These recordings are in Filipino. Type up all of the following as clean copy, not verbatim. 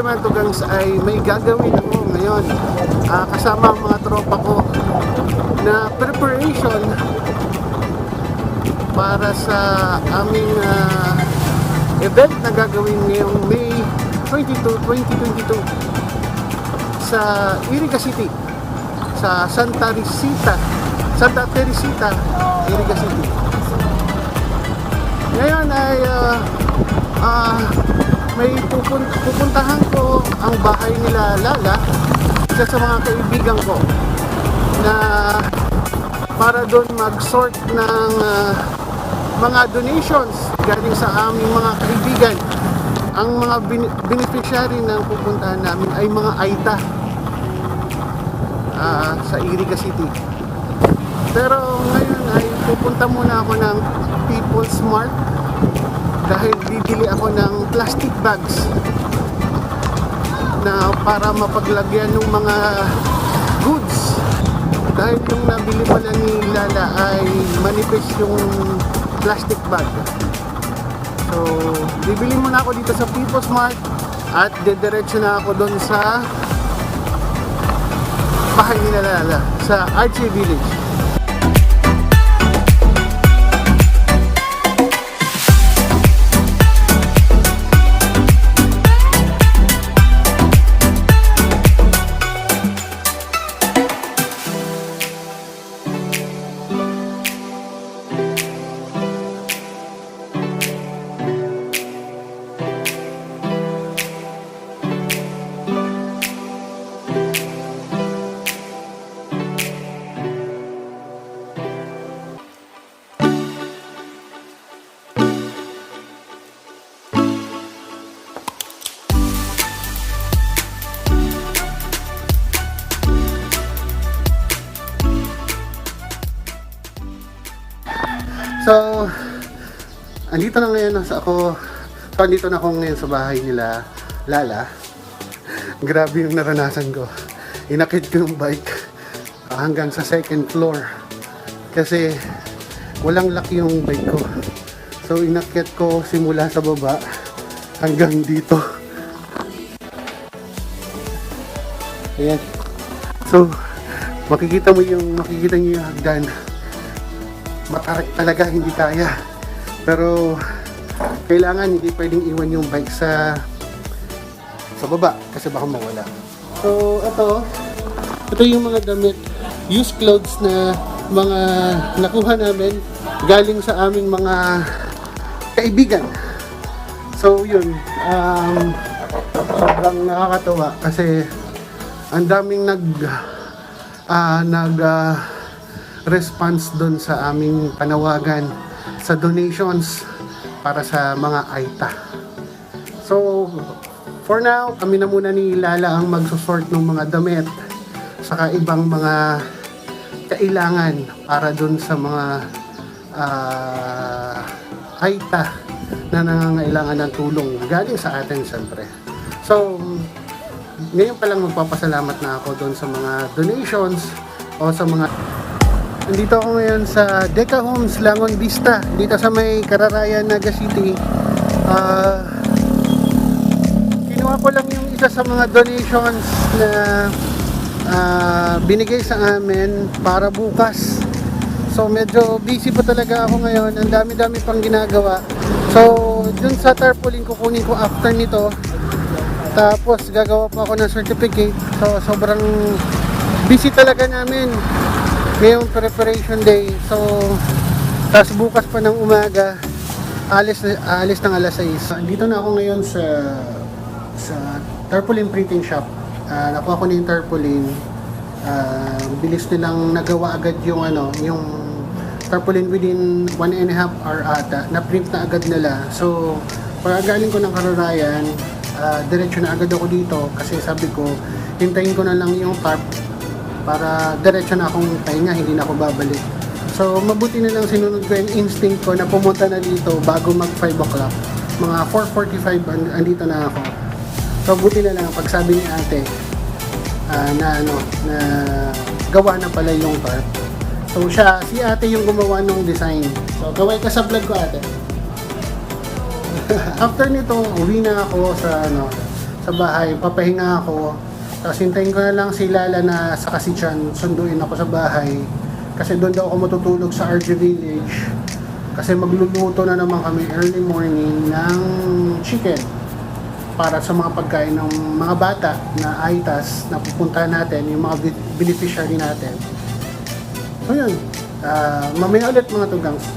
naman Tugangs ay may gagawin ako ngayon. Kasama ang mga tropa ko na preparation para sa aming event na gagawin ngayong May 22, 2022 sa Iriga City, sa Santa Teresita, Iriga City. Ngayon ay may pupuntahan ko ang bahay nila Lala, isa sa mga kaibigan ko, na para doon mag-sort ng mga donations galing sa aming mga kaibigan. Ang mga beneficiary ng pupuntahan namin ay mga Aita sa Iriga City. Pero ngayon ay pupunta muna ako ng People's Mart dahil bibili ako ng plastic bags na para mapaglagyan ng mga goods. Dahil yung nabili pala ni Lala ay manipis yung plastic bag. So, bibili muna ako dito sa People's Mart at dediretso na ako doon sa bahay ni Lala sa Archie Village. So, andito na ngayon andito na ako ngayon sa bahay nila Lala. Grabe yung naranasan ko. Inakit ko yung bike hanggang sa second floor kasi walang lock yung bike ko. So, inakit ko simula sa baba hanggang dito. Ayan. So, makikita niyo yung hagdan. Matarik talaga, hindi kaya. Pero kailangan hindi pwedeng iwan yung bike sa baba kasi baka mawala. So ito yung mga damit, used clothes na mga nakuha namin galing sa aming mga kaibigan. So yun, sobrang nakakatuwa kasi ang daming response doon sa aming panawagan sa donations para sa mga Aita. So, for now, kami na muna ni Lala ang magsusort ng mga damit saka ibang mga kailangan para doon sa mga Aita na nangangailangan ng tulong galing sa atin siyempre. So, ngayon pa lang magpapasalamat na ako doon sa mga donations o sa mga... Nandito ako ngayon sa Deca Homes, Langon Vista, dito sa may Cararayan, Naga City. Kinuha ko lang yung isa sa mga donations na binigay sa amin para bukas. So medyo busy pa talaga ako ngayon, ang dami-dami pang ginagawa. So dun sa tarpaulin kukunin ko after nito. Tapos gagawa pa ako ng certificate. So sobrang busy talaga namin ngayong preparation day. So, tapos bukas pa ng umaga, alis ng alas 6. Dito na ako ngayon sa tarpaulin printing shop. Nakuha ko na yung tarpaulin. Bilis nilang nagawa agad yung tarpaulin within 1.5 hour ata. Na-print na agad nila. So, pagagaling ko ng Cararayan, diretso na agad ako dito kasi sabi ko, hintayin ko na lang yung tarp para diretso na akong pahinga, hindi na ako babalik. So, mabuti na lang sinunod ko yung instinct ko na pumunta na dito bago mag 5 o'clock. Mga 4:45, andito na ako. So, buti na lang, pag sabi ni ate, na gawa na pala yung tarp. So, si ate yung gumawa ng design. So, kaway ka sa vlog ko, ate. After nito, uwi na ako sa sa bahay, papahinga ako. Tapos hintayin ko na lang si Lala na sa Kasichan, sunduin ako sa bahay. Kasi doon daw ako matutulog sa RJ Village. Kasi magluluto na naman kami early morning ng chicken para sa mga pagkain ng mga bata na AITAS na pupuntahan natin, yung mga beneficiary natin. So yun, mamaya ulit mga tugangs.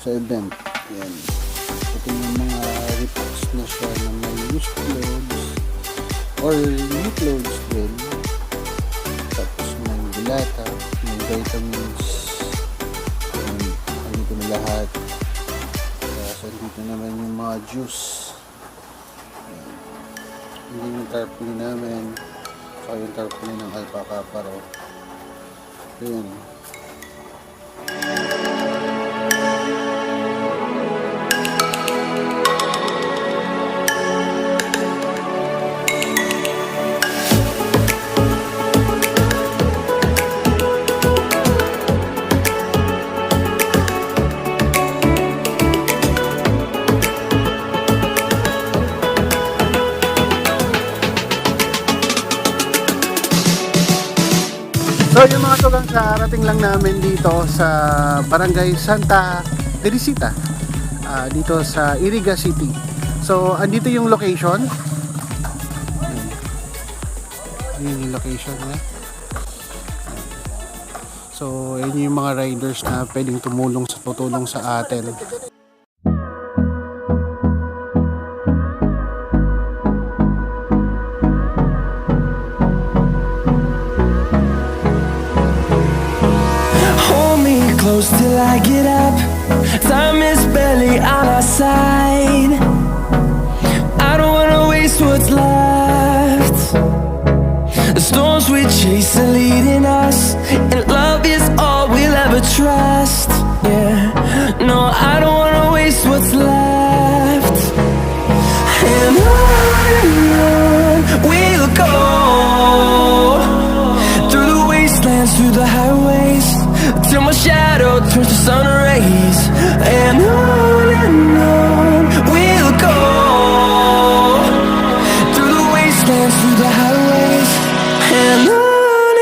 Sa event, yan. Ito yung mga repacks na siya na may used clothes or new clothes din. Tapos may dilata, may vitamins, andito na lahat. Tapos andito naman yung mga juice. Yan. Hindi yung tarpaulin namin, saka yung tarpaulin ng alpaca paro. Yan. So yung mga tugang, karating lang namin dito sa Barangay Santa Teresita, dito sa Iriga City. So andito yung location. Ayan yung location niya. So ayan yung mga riders na pwedeng tutulong sa atin. Close till I get up. Time is barely on our side. I don't wanna waste what's left. The storms we chase are leading us, and love is all we'll ever trust. Yeah, no, I don't wanna waste what's left. And on we'll go, through the wastelands, through the highways, till my shadow turns to sun rays. And on we'll go, through the wastelands, through the highways. And on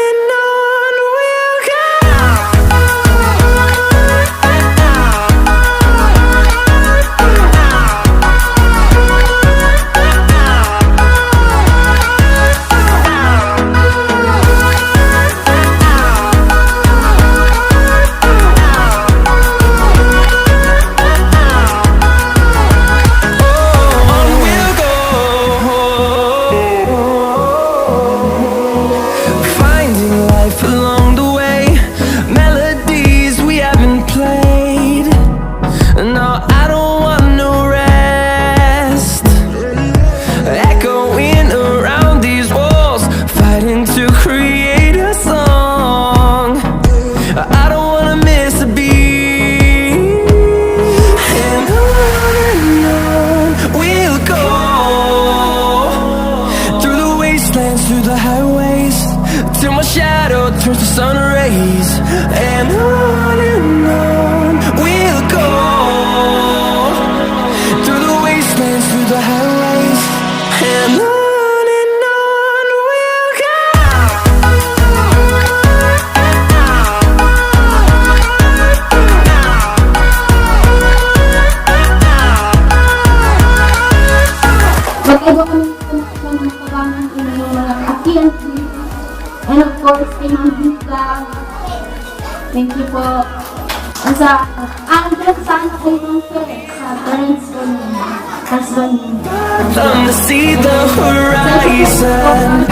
we'll go. Through the highways, till my shadow turns to sun rays. And on we'll go, through the wastelands, through the highways. And on we'll go. And of course, kay Ma'am Vita. Thank you po. At sa akin sana kayo ng Felix, sa parents ko niya, husband niya. Time to see the horizon.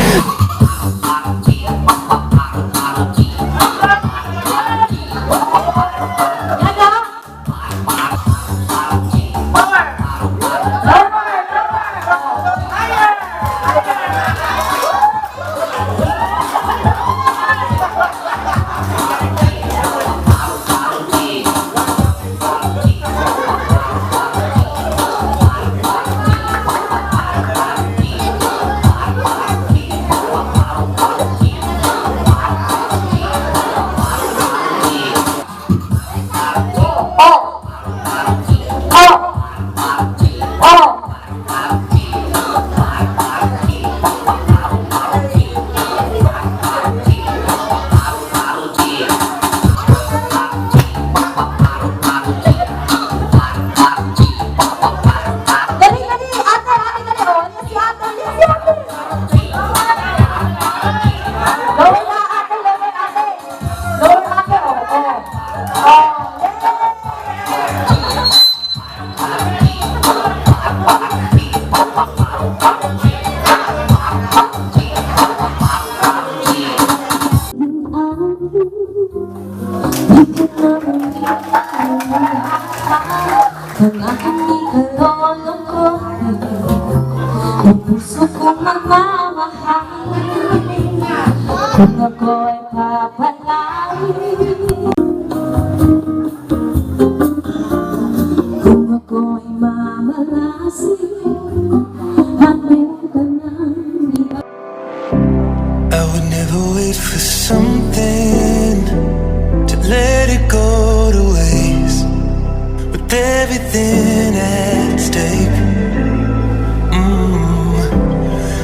Ang aking ikalolongkotin, ang puso kong mamamahal. Kung ako'y papalain, kung ako'y mamalasin, at meron ka ng iba. I would never wait for something to let it go to waste. With everything at stake,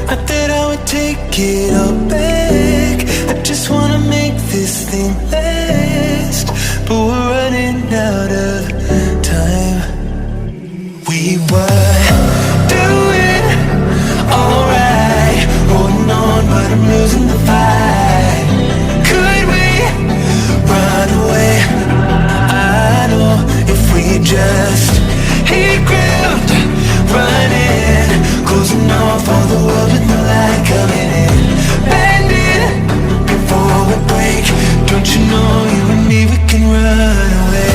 I thought I would take it all back. I just wanna make this thing last, but we're running out of time. We were doing alright, holding on, but I'm losing the fight. Could we run away? I know if we just hit ground, running, closing off all the world with the light coming in, bending before we break. Don't you know you and me, we can run away.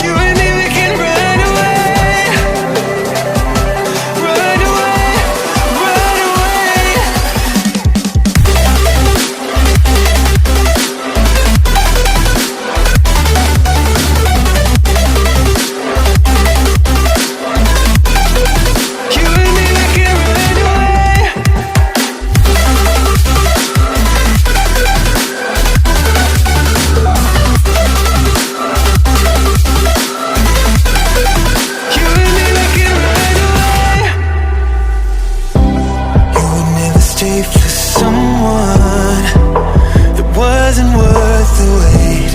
You and me, we can run away. Run away, run away. You and me, we can run away. You and me, we can run away. You would never stay for someone that wasn't worth the wait.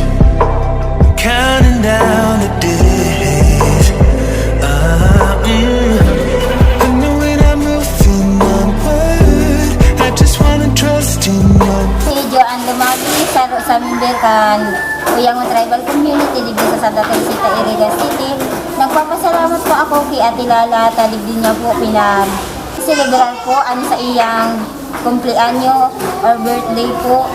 I'm counting down the days. I know when I'm moving onward, I just wanna trust in your Si Joanne Lumagi, saro sa member kan Uyangon Tribal Community dito sa Santa Teresita, Iriga City. Nagpapasalamat po ako kay Ate Lala, talig din niya po celebrar po ano sa iyang kumpleanyo or birthday po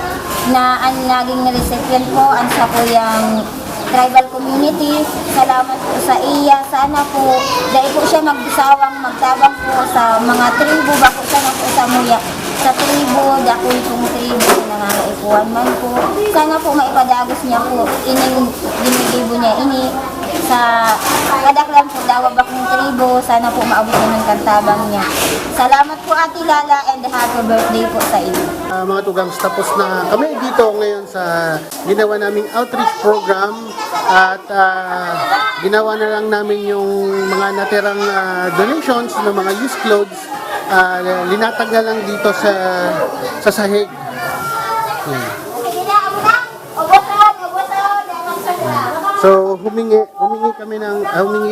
na ang naging recipient po ang sa po yung tribal community. Salamat po sa iya. Sana po dahil po siya magsawang magtabang po sa mga tribo, bako sana po sa muya sa tribo, dakul pong tribo, nangangaipuan man po. Sana po maipadagos niya po ining dinigibo niya ini sa kadaklan po dawa bakong tribo. Sana po maabot niya ng kantabang niya. Salamat po Ate Lala and happy birthday po sa inyo. Mga tugangs, tapos na kami dito ngayon sa ginawa naming outreach program at ginawa na lang namin yung mga natirang donations ng mga used clothes. Linatag na lang dito sa sahig. So humingi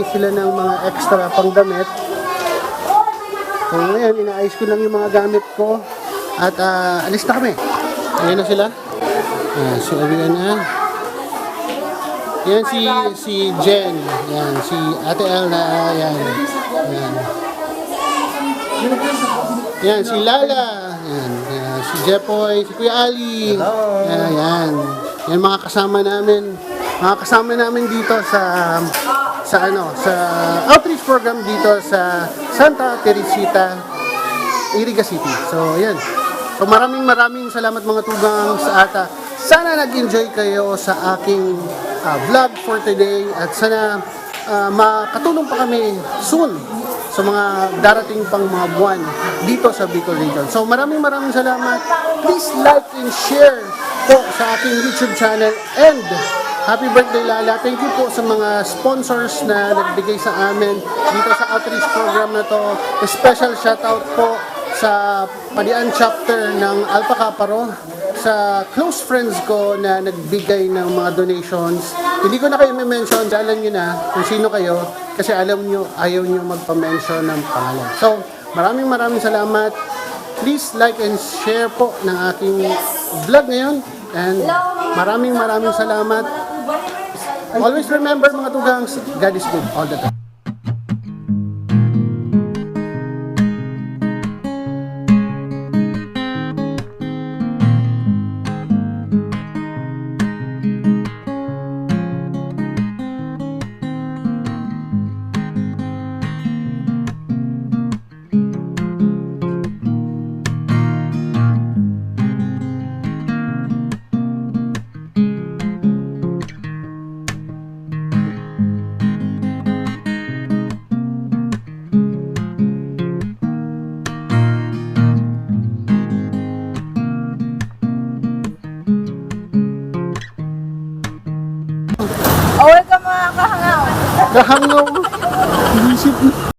sila ng mga extra pangdamit. So ngayon inaayos ko lang yung mga gamit ko at alis na kami. Ayan na sila. So ayan na. Yan si Jen. Yan si Ate Elna. Yan. Yan. Yan si Lala. Yan. Yan si Jepoy, si Kuya Ali. Yan. Yan mga kasama namin. Mga kasama namin dito sa outreach program dito sa Santa Teresita, Iriga City. So, yan. So, maraming salamat mga tugang sa ata. Sana nag-enjoy kayo sa aking vlog for today at sana makatulong pa kami soon sa mga darating pang mga buwan dito sa Bicol Region. So, maraming salamat. Please like and share po sa aking YouTube channel and happy birthday Lala. Thank you po sa mga sponsors na nagbigay sa amin dito sa outreach program na to. A special shoutout po sa Padian chapter ng Alpha Kaparo, sa close friends ko na nagbigay ng mga donations. Hindi ko na kayo mention, alam nyo na kung sino kayo kasi alam nyo, ayaw nyo magpa-mention ng pangalan. So, maraming salamat. Please like and share po ng aking vlog ngayon. And maraming salamat. Always remember mga tugangs, God is good all the time. Welcome mga kahangaw. Kahangaw. Isip